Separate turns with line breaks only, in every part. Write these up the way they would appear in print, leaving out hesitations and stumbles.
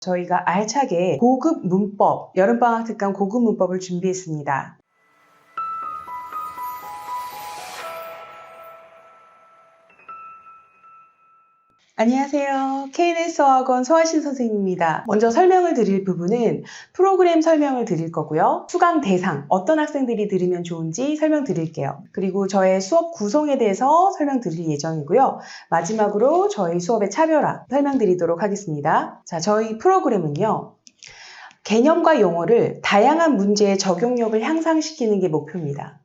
저희가 알차게 고급 문법, 여름방학 특강 고급 문법을 준비했습니다. 안녕하세요. KNS 어학원 서하신 선생님입니다. 먼저 설명을 드릴 부분은 프로그램 설명을 드릴 거고요. 수강 대상, 어떤 학생들이 들으면 좋은지 설명드릴게요. 그리고 저의 수업 구성에 대해서 설명드릴 예정이고요. 마지막으로 저희 수업의 차별화 설명드리도록 하겠습니다. 자, 저희 프로그램은요. 개념과 용어를 다양한 문제의 적용력을 향상시키는 게 목표입니다.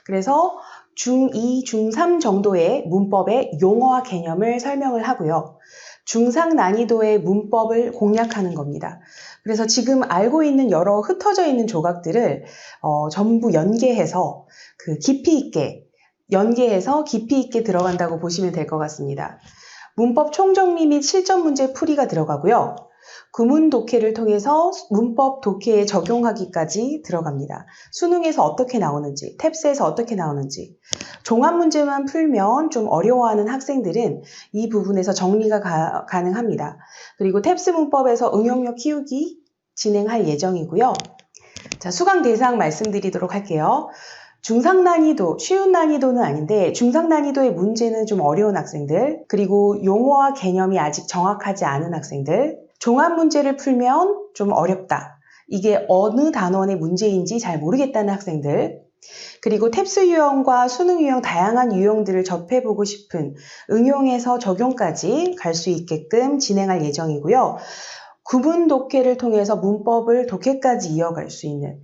그래서 중2, 중3 정도의 문법의 용어와 개념을 설명을 하고요. 중상 난이도의 문법을 공략하는 겁니다. 그래서 지금 알고 있는 여러 흩어져 있는 조각들을 전부 연계해서 깊이 있게 들어간다고 보시면 될 것 같습니다. 문법 총정리 및 실전 문제 풀이가 들어가고요. 구문 독해를 통해서 문법 독해에 적용하기까지 들어갑니다. 수능에서 어떻게 나오는지, 탭스에서 어떻게 나오는지, 종합 문제만 풀면 좀 어려워하는 학생들은 이 부분에서 정리가 가능합니다. 그리고 탭스 문법에서 응용력 키우기 진행할 예정이고요. 자, 수강 대상 말씀드리도록 할게요. 중상 난이도, 쉬운 난이도는 아닌데 중상 난이도의 문제는 좀 어려운 학생들, 그리고 용어와 개념이 아직 정확하지 않은 학생들, 종합 문제를 풀면 좀 어렵다. 이게 어느 단원의 문제인지 잘 모르겠다는 학생들, 그리고 탭스 유형과 수능 유형 다양한 유형들을 접해보고 싶은 응용해서 적용까지 갈 수 있게끔 진행할 예정이고요. 구문 독해를 통해서 문법을 독해까지 이어갈 수 있는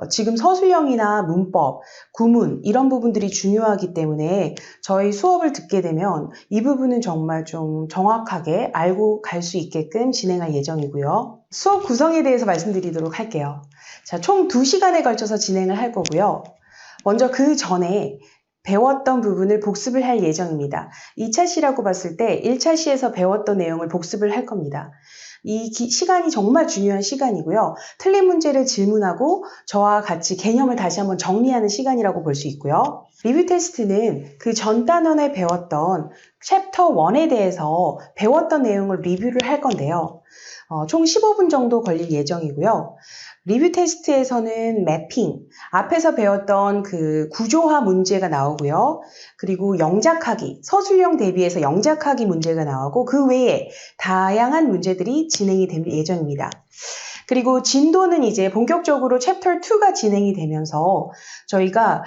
지금 서술형이나 문법, 구문 이런 부분들이 중요하기 때문에 저희 수업을 듣게 되면 이 부분은 정말 좀 정확하게 알고 갈 수 있게끔 진행할 예정이고요. 수업 구성에 대해서 말씀드리도록 할게요. 자, 총 2시간에 걸쳐서 진행을 할 거고요. 먼저 그 전에 배웠던 부분을 복습을 할 예정입니다. 2차 시라고 봤을 때 1차 시에서 배웠던 내용을 복습을 할 겁니다. 이 시간이 정말 중요한 시간이고요. 틀린 문제를 질문하고 저와 같이 개념을 다시 한번 정리하는 시간이라고 볼 수 있고요. 리뷰 테스트는 그 전 단원에 배웠던 챕터 1에 대해서 배웠던 내용을 리뷰를 할 건데요. 총 15분 정도 걸릴 예정이고요. 리뷰 테스트에서는 매핑, 앞에서 배웠던 그 구조화 문제가 나오고요. 그리고 영작하기, 서술형 대비해서 영작하기 문제가 나오고 그 외에 다양한 문제들이 진행이 될 예정입니다. 그리고 진도는 이제 본격적으로 챕터 2가 진행이 되면서 저희가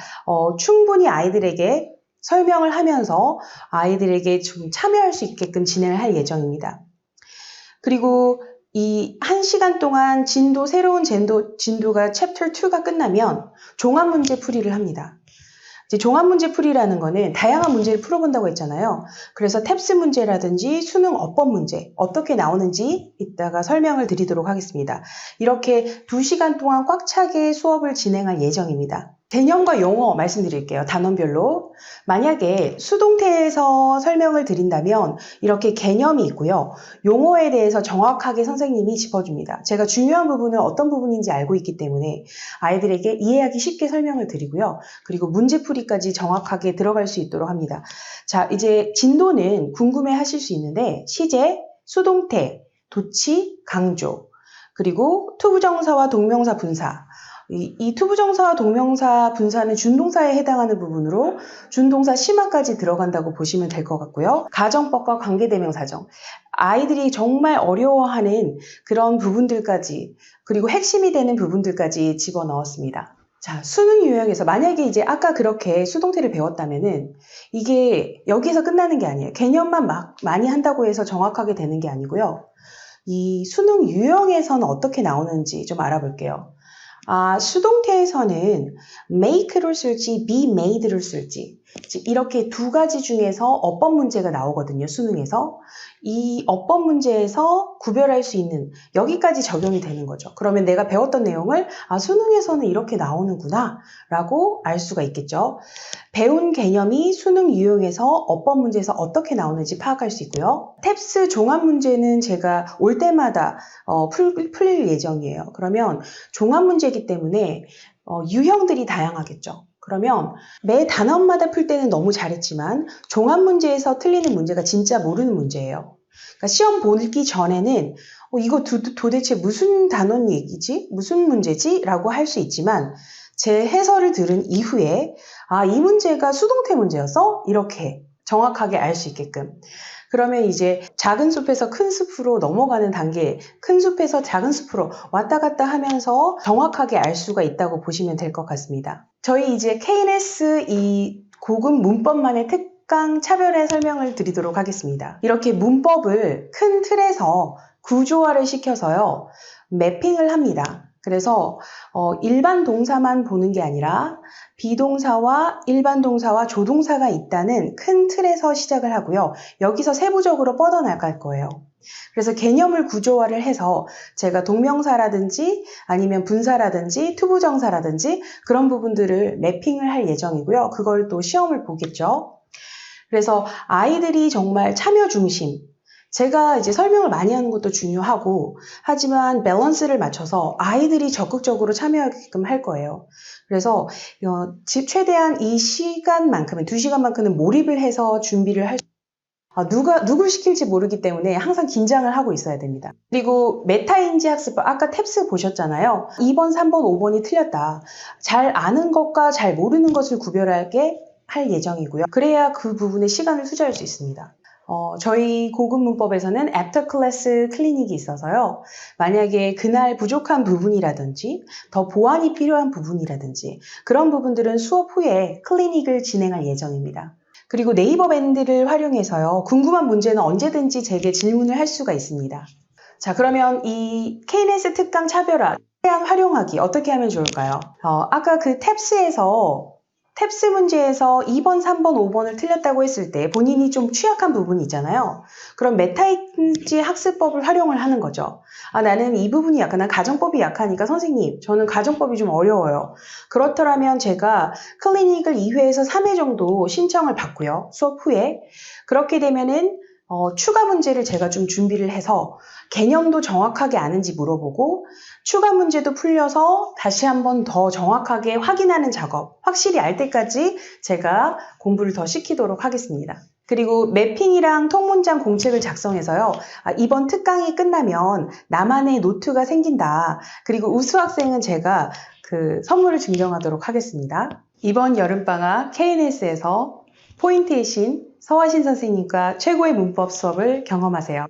충분히 아이들에게 설명을 하면서 아이들에게 좀 참여할 수 있게끔 진행을 할 예정입니다. 그리고 이 1시간 동안 새로운 진도가 챕터 2가 끝나면 종합문제 풀이를 합니다. 이제 종합문제 풀이라는 거는 다양한 문제를 풀어본다고 했잖아요. 그래서 탭스 문제라든지 수능 어법 문제 어떻게 나오는지 이따가 설명을 드리도록 하겠습니다. 이렇게 2시간 동안 꽉 차게 수업을 진행할 예정입니다. 개념과 용어 말씀드릴게요. 단원별로. 만약에 수동태에서 설명을 드린다면 이렇게 개념이 있고요. 용어에 대해서 정확하게 선생님이 짚어줍니다. 제가 중요한 부분은 어떤 부분인지 알고 있기 때문에 아이들에게 이해하기 쉽게 설명을 드리고요. 그리고 문제풀이까지 정확하게 들어갈 수 있도록 합니다. 자, 이제 진도는 궁금해 하실 수 있는데 시제, 수동태, 도치, 강조, 그리고 투부정사와 동명사 분사, 이 투부정사와 동명사 분사는 준동사에 해당하는 부분으로 준동사 심화까지 들어간다고 보시면 될 것 같고요. 가정법과 관계대명사정, 아이들이 정말 어려워하는 그런 부분들까지, 그리고 핵심이 되는 부분들까지 집어넣었습니다. 자, 수능 유형에서 만약에 이제 아까 그렇게 수동태를 배웠다면은 이게 여기서 끝나는 게 아니에요. 개념만 많이 한다고 해서 정확하게 되는 게 아니고요. 이 수능 유형에서는 어떻게 나오는지 좀 알아볼게요. 수동태에서는 make를 쓸지 be made를 쓸지 이렇게 두 가지 중에서 어법 문제가 나오거든요. 수능에서. 이 어법 문제에서 구별할 수 있는 여기까지 적용이 되는 거죠. 그러면 내가 배웠던 내용을 수능에서는 이렇게 나오는구나 라고 알 수가 있겠죠. 배운 개념이 수능 유형에서 어법 문제에서 어떻게 나오는지 파악할 수 있고요. 탭스 종합 문제는 제가 올 때마다 풀릴 예정이에요. 그러면 종합 문제이기 때문에 유형들이 다양하겠죠. 그러면 매 단원마다 풀 때는 너무 잘했지만 종합 문제에서 틀리는 문제가 진짜 모르는 문제예요. 그러니까 시험 보기 전에는 이거 도대체 무슨 단원 얘기지? 무슨 문제지? 라고 할 수 있지만 제 해설을 들은 이후에 이 문제가 수동태 문제였어? 이렇게 정확하게 알 수 있게끔. 그러면 이제 작은 숲에서 큰 숲으로 넘어가는 단계, 큰 숲에서 작은 숲으로 왔다 갔다 하면서 정확하게 알 수가 있다고 보시면 될 것 같습니다. 저희 이제 KNS 이 고급 문법만의 특강 차별의 설명을 드리도록 하겠습니다. 이렇게 문법을 큰 틀에서 구조화를 시켜서요, 매핑을 합니다. 그래서 일반 동사만 보는 게 아니라 비동사와 일반 동사와 조동사가 있다는 큰 틀에서 시작을 하고요. 여기서 세부적으로 뻗어나갈 거예요. 그래서 개념을 구조화를 해서 제가 동명사라든지 아니면 분사라든지 투부정사라든지 그런 부분들을 매핑을 할 예정이고요. 그걸 또 시험을 보겠죠. 그래서 아이들이 정말 참여 중심, 제가 이제 설명을 많이 하는 것도 중요하고, 하지만 밸런스를 맞춰서 아이들이 적극적으로 참여하게끔 할 거예요. 그래서 최대한 이 시간만큼은, 2시간만큼은 몰입을 해서 준비를 할 누굴 시킬지 모르기 때문에 항상 긴장을 하고 있어야 됩니다. 그리고 메타인지 학습법, 아까 탭스 보셨잖아요. 2번, 3번, 5번이 틀렸다. 잘 아는 것과 잘 모르는 것을 구별하게 할 예정이고요. 그래야 그 부분에 시간을 투자할 수 있습니다. 저희 고급 문법에서는 애프터 클래스 클리닉이 있어서요. 만약에 그날 부족한 부분이라든지 더 보완이 필요한 부분이라든지 그런 부분들은 수업 후에 클리닉을 진행할 예정입니다. 그리고 네이버 밴드를 활용해서요. 궁금한 문제는 언제든지 제게 질문을 할 수가 있습니다. 자, 그러면 이 KNS 특강 차별화, 최대한 활용하기 어떻게 하면 좋을까요? 아까 그 탭스 문제에서 2번, 3번, 5번을 틀렸다고 했을 때 본인이 좀 취약한 부분이 있잖아요. 그럼 메타인지 학습법을 활용을 하는 거죠. 나는 이 부분이 약한, 난 가정법이 약하니까 선생님, 저는 가정법이 좀 어려워요. 그렇더라면 제가 클리닉을 2회에서 3회 정도 신청을 받고요. 수업 후에. 그렇게 되면은 추가 문제를 제가 좀 준비를 해서 개념도 정확하게 아는지 물어보고 추가 문제도 풀려서 다시 한번 더 정확하게 확인하는 작업, 확실히 알 때까지 제가 공부를 더 시키도록 하겠습니다. 그리고 매핑이랑 통문장 공책을 작성해서요. 이번 특강이 끝나면 나만의 노트가 생긴다. 그리고 우수 학생은 제가 그 선물을 증정하도록 하겠습니다. 이번 여름방학 KNS에서 포인트이신 서화신 선생님과 최고의 문법 수업을 경험하세요.